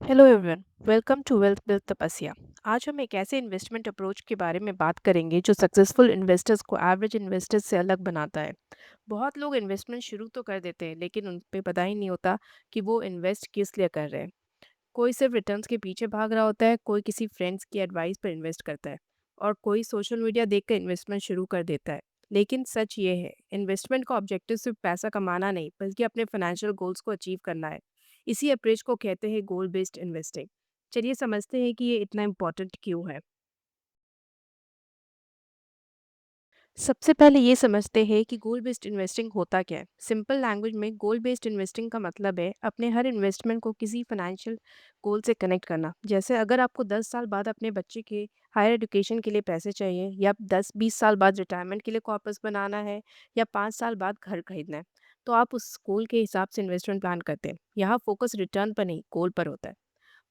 Hello everyone, welcome to wealth build Tapasya. आज हम एक ऐसे इन्वेस्टमेंट अप्रोच के बारे में बात करेंगे जो सक्सेसफुल इन्वेस्टर्स को एवरेज इन्वेस्टर्स से अलग बनाता है। बहुत लोग इन्वेस्टमेंट शुरू तो कर देते हैं, लेकिन उन पे पता ही नहीं होता कि वो इन्वेस्ट किस लिए कर रहे हैं। कोई सिर्फ रिटर्न्स के पीछे भाग रहा होता है, कोई किसी फ्रेंड्स की एडवाइस पर इन्वेस्ट करता है, और कोई सोशल मीडिया देखकर इन्वेस्टमेंट शुरू कर देता है। लेकिन सच ये है, इन्वेस्टमेंट का ऑब्जेक्टिव सिर्फ पैसा कमाना नहीं, बल्कि अपने फाइनेंशियल गोल्स को अचीव करना है। इसी अप्रोच को कहते हैं गोल बेस्ड इन्वेस्टिंग। चलिए समझते हैं कि ये इतना इम्पोर्टेंट क्यों है। सबसे पहले ये समझते हैं कि गोल बेस्ड इन्वेस्टिंग होता क्या है। सिंपल लैंग्वेज में गोल बेस्ड इन्वेस्टिंग का मतलब है अपने हर इन्वेस्टमेंट को किसी फाइनेंशियल गोल से कनेक्ट करना। जैसे अगर आपको 10 साल बाद अपने बच्चे के हायर एजुकेशन के लिए पैसे चाहिए, या 10-20 साल बाद रिटायरमेंट के लिए कॉर्पस बनाना है, या 5 साल बाद घर खरीदना है, तो आप उस गोल के हिसाब से इन्वेस्टमेंट प्लान करते हैं। यहाँ फोकस रिटर्न पर नहीं, गोल पर होता है।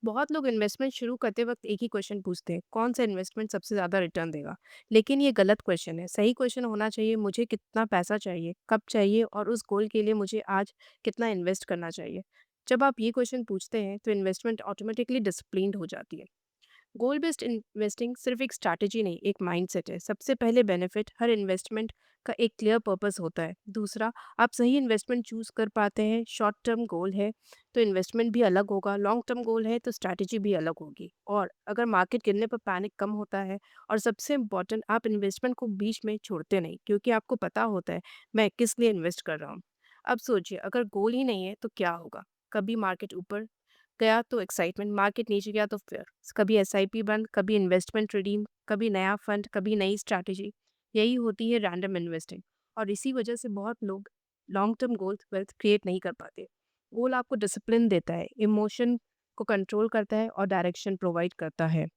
बहुत लोग इन्वेस्टमेंट शुरू करते वक्त एक ही क्वेश्चन पूछते हैं, कौन सा इन्वेस्टमेंट सबसे ज़्यादा रिटर्न देगा। लेकिन ये गलत क्वेश्चन है। सही क्वेश्चन होना चाहिए, मुझे कितना पैसा चाहिए, कब चाहिए, और उस गोल के लिए मुझे आज कितना इन्वेस्ट करना चाहिए। जब आप ये क्वेश्चन पूछते हैं तो इन्वेस्टमेंट ऑटोमेटिकली डिसिप्लिन्ड हो जाती है। गोल बेस्ड इन्वेस्टिंग सिर्फ एक स्ट्रैटेजी नहीं, एक माइंडसेट है। सबसे पहले बेनिफिट, हर इन्वेस्टमेंट का एक क्लियर पर्पस होता है। दूसरा, आप सही इन्वेस्टमेंट चूज कर पाते हैं। शॉर्ट टर्म गोल है तो इन्वेस्टमेंट भी अलग होगा, लॉन्ग टर्म गोल है तो स्ट्रैटेजी भी अलग होगी। और अगर मार्केट गिरने पर पैनिक कम होता है। और सबसे इम्पोर्टेंट, आप इन्वेस्टमेंट को बीच में छोड़ते नहीं, क्योंकि आपको पता होता है मैं किस लिए इन्वेस्ट कर रहा हूँ। अब सोचिए, अगर गोल ही नहीं है तो क्या होगा। कभी मार्केट ऊपर गया तो एक्साइटमेंट, मार्केट नीचे गया तो फिर कभी एसआईपी बंद, कभी इन्वेस्टमेंट रिडीम, कभी नया फंड, कभी नई स्ट्रैटेजी। यही होती है रैंडम इन्वेस्टिंग। और इसी वजह से बहुत लोग long term goal wealth create नहीं कर पाते। गोल आपको डिसिप्लिन देता है, इमोशन को कंट्रोल करता है, और डायरेक्शन प्रोवाइड करता है।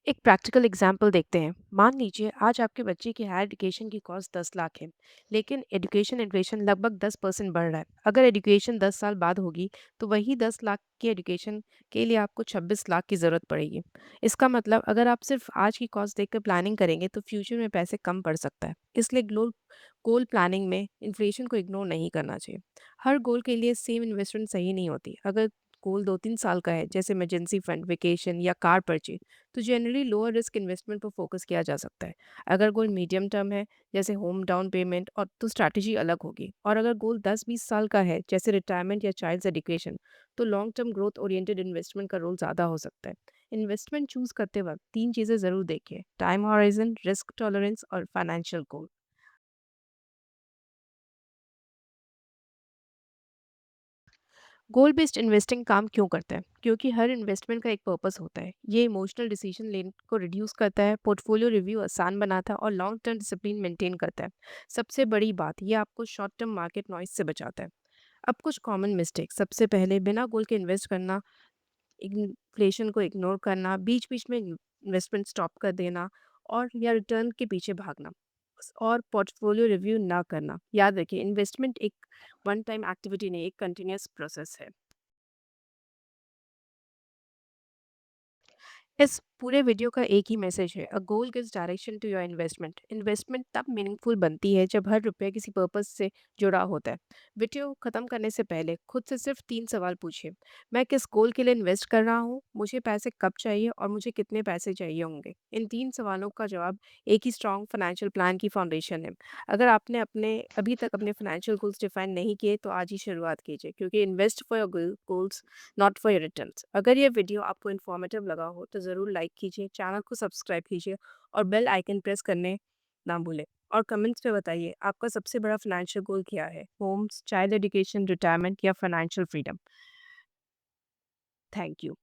एक प्रैक्टिकल एग्जाम्पल देखते हैं। मान लीजिए आज आपके बच्चे की हायर एजुकेशन की कॉस्ट 10 लाख है, लेकिन एजुकेशन इन्फ्लेशन लगभग 10% बढ़ रहा है। अगर एजुकेशन 10 साल बाद होगी तो वही 10 लाख की एजुकेशन के लिए आपको 26 लाख की ज़रूरत पड़ेगी। इसका मतलब अगर आप सिर्फ आज की कॉस्ट देखकर प्लानिंग करेंगे तो फ्यूचर में पैसे कम पड़ सकता है। इसलिए गोल प्लानिंग में इन्फ्लेशन को इग्नोर नहीं करना चाहिए। हर गोल के लिए सेम इन्वेस्टमेंट सही नहीं होती। अगर गोल 2-3 साल का है, जैसे इमरजेंसी फंड, वेकेशन या कार परचेज, तो जनरली लोअर रिस्क इन्वेस्टमेंट पर फोकस किया जा सकता है। अगर गोल मीडियम टर्म है, जैसे होम डाउन पेमेंट, और तो स्ट्रैटेजी अलग होगी। और अगर गोल 10-20 साल का है, जैसे रिटायरमेंट या चाइल्ड्स एजुकेशन, तो long term growth oriented investment का रोल ज़्यादा हो सकता है। इन्वेस्टमेंट चूज करते वक्त तीन चीज़ें ज़रूर देखिए: टाइम हॉराइजन, रिस्क टॉलरेंस, और फाइनेंशियल गोल। गोल बेस्ड इन्वेस्टिंग काम क्यों करता है? क्योंकि हर इन्वेस्टमेंट का एक पर्पस होता है। ये इमोशनल डिसीजन लेने को रिड्यूस करता है, पोर्टफोलियो रिव्यू आसान बनाता है, और लॉन्ग टर्म डिसिप्लिन मेंटेन करता है। सबसे बड़ी बात, ये आपको शॉर्ट टर्म मार्केट नॉइस से बचाता है। अब कुछ कॉमन मिस्टेक। सबसे पहले, बिना गोल के इन्वेस्ट करना, इन्फ्लेशन को इग्नोर करना, बीच बीच में इन्वेस्टमेंट स्टॉप कर देना, और या रिटर्न के पीछे भागना, और पोर्टफोलियो रिव्यू ना करना। याद रखिए, इन्वेस्टमेंट एक वन टाइम एक्टिविटी नहीं, एक कंटिन्यूअस प्रोसेस है। इस पूरे वीडियो का एक ही मैसेज है: a goal gives direction to your investment. Investment तब मीनिंगफुल बनती है जब हर रुपया किसी पर्पस से जुड़ा होता है। वीडियो खत्म करने से पहले खुद से सिर्फ 3 सवाल पूछिए: मैं किस गोल के लिए इन्वेस्ट कर रहा हूँ, मुझे पैसे कब चाहिए, और मुझे कितने पैसे चाहिए होंगे। इन 3 सवालों का जवाब एक ही स्ट्रॉन्ग फाइनेंशियल प्लान की फाउंडेशन है। अगर आपने अपने अभी तक अपने फाइनेंशियल गोल्स डिफाइन नहीं किए, तो आज ही शुरुआत कीजिए, क्योंकि invest for your goals, not for your returns. अगर ये वीडियो आपको इन्फॉर्मेटिव लगा हो तो ज़रूर लाइक कीजिए, चैनल को सब्सक्राइब कीजिए, और बेल आइकन प्रेस करने ना भूलें। और कमेंट्स में बताइए आपका सबसे बड़ा फाइनेंशियल गोल क्या है: होम्स, चाइल्ड एजुकेशन, रिटायरमेंट, या फाइनेंशियल फ्रीडम। Thank you.